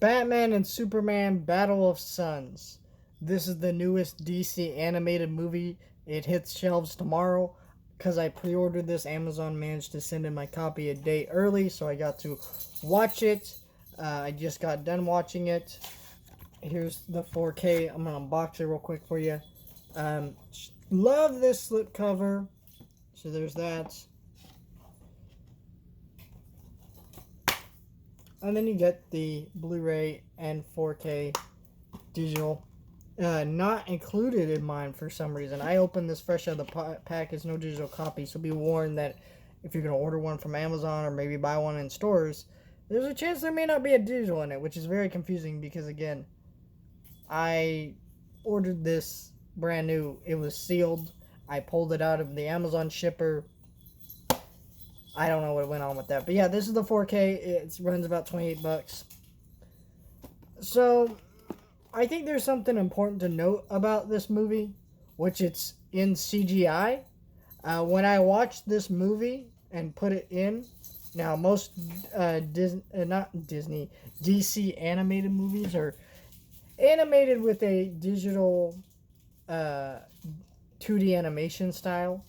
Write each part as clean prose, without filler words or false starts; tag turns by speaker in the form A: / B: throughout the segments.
A: Batman and Superman Battle of Suns. This is the newest DC animated movie. It hits shelves tomorrow. Because I pre ordered this, Amazon managed to send in my copy a day early, so I got to watch it. I just got done watching it. Here's the 4K. I'm going to unbox it real quick for you. Love this slipcover. So there's that. And then you get the Blu-ray and 4K digital. Not included in mine for some reason. I opened this fresh out of the package, no digital copy. So be warned that if you're going to order one from Amazon or maybe buy one in stores, there's a chance there may not be a digital in it, which is very confusing because, again, I ordered this brand new. It was sealed. I pulled it out of the Amazon shipper. I don't know what went on with that. But yeah, this is the 4K. It runs about 28 bucks. So, I think there's something important to note about this movie, which it's in CGI. When I watched this movie and put it in, now most DC animated movies are animated with a digital 2D animation style.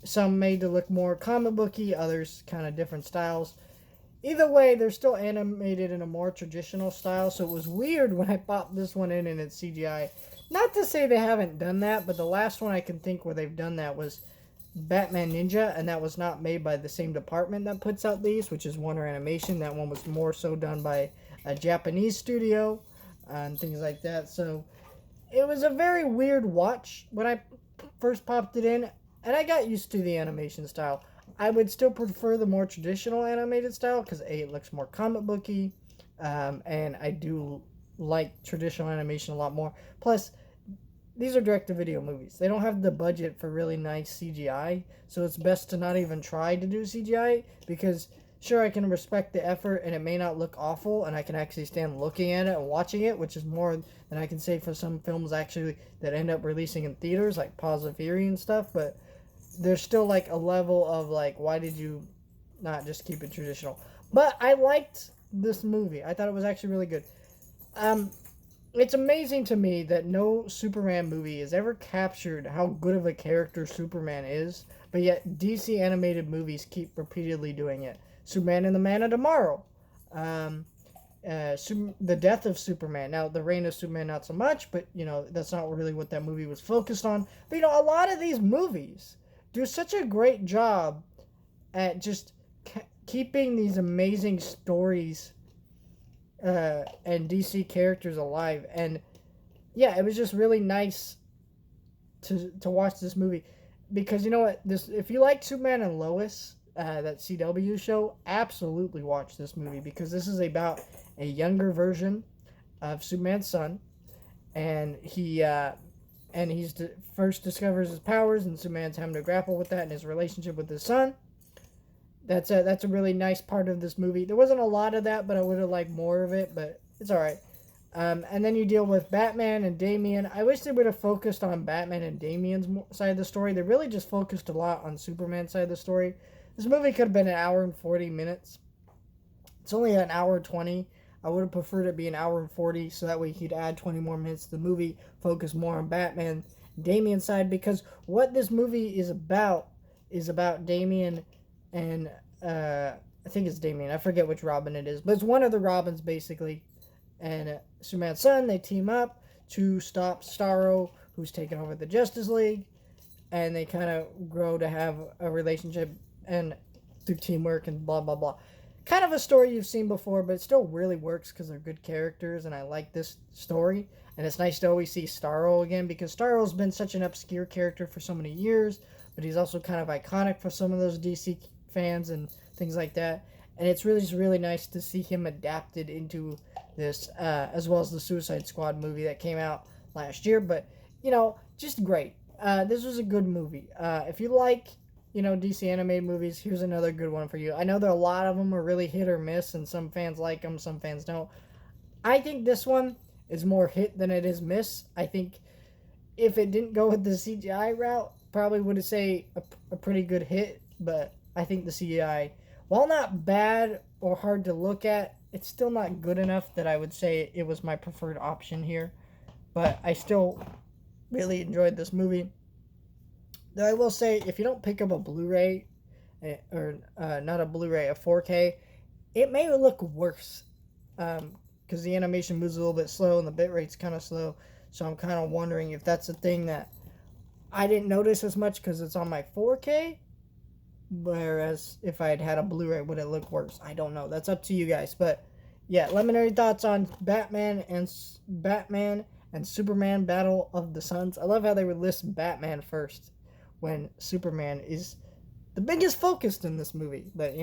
A: Some made to look more comic booky, others kind of different styles. Either way, they're still animated in a more traditional style, so it was weird when I popped this one in and it's CGI. Not to say they haven't done that, but the last one I can think where they've done that was Batman Ninja, and that was not made by the same department that puts out these, which is Warner Animation. That one was more so done by a Japanese studio and things like that. So it was a very weird watch when I first popped it in, and I got used to the animation style. I would still prefer the more traditional animated style because A, it looks more comic booky, and I do like traditional animation a lot more. Plus, these are direct-to-video movies. They don't have the budget for really nice CGI, so it's best to not even try to do CGI because, sure, I can respect the effort and it may not look awful, and I can actually stand looking at it and watching it, which is more than I can say for some films actually that end up releasing in theaters, like Paws of Fury and stuff, but there's still like a level of like, why did you not just keep it traditional? But I liked this movie. I thought it was actually really good. It's amazing to me that no Superman movie has ever captured how good of a character Superman is, but yet DC animated movies keep repeatedly doing it. Superman and the Man of Tomorrow. The Death of Superman. Now, The Reign of Superman, not so much, but, that's not really what that movie was focused on. But, a lot of these movies do such a great job at just keeping these amazing stories and DC characters alive. And yeah, it was just really nice to watch this movie because you know what, if you like Superman and Lois, that CW show, absolutely watch this movie because this is about a younger version of Superman's son, and he's first discovers his powers, and Superman's having to grapple with that in his relationship with his son. That's a really nice part of this movie. There wasn't a lot of that, but I would have liked more of it, but it's all right. And then you deal with Batman and Damian. I wish they would have focused on Batman and Damian's side of the story. They really just focused a lot on Superman's side of the story. This movie could have been an hour and 40 minutes. It's only an hour and 20. I would have preferred it be an hour and 40, so that way he'd add 20 more minutes to the movie, focus more on Batman, Damian's side, because what this movie is about Damian and, I think it's Damian, I forget which Robin it is, but it's one of the Robins, basically, and Superman's son. They team up to stop Starro, who's taken over the Justice League, and they kind of grow to have a relationship, and through teamwork and blah, blah, blah. Kind of a story you've seen before, but it still really works because they're good characters, and I like this story. And it's nice to always see Starro again, because Starro's been such an obscure character for so many years, but he's also kind of iconic for some of those DC fans and things like that. And it's really nice to see him adapted into this, as well as the Suicide Squad movie that came out last year. But, just great. This was a good movie. If you like DC animated movies, here's another good one for you. I know there are a lot of them are really hit or miss, and some fans like them, some fans don't. I think this one is more hit than it is miss. I think if it didn't go with the CGI route, probably would have say a pretty good hit, but I think the CGI while not bad or hard to look at, it's still not good enough that I would say it was my preferred option here. But I still really enjoyed this movie. Though I will say, if you don't pick up a Blu-ray, or not a Blu-ray, a 4K, it may look worse. Because the animation moves a little bit slow and the bit rate's kind of slow. So I'm kind of wondering if that's a thing that I didn't notice as much because it's on my 4K. Whereas if I had had a Blu-ray, would it look worse? I don't know. That's up to you guys. But yeah, let me know your thoughts on Batman and Superman Battle of the Suns. I love how they would list Batman first when Superman is the biggest focus in this movie. But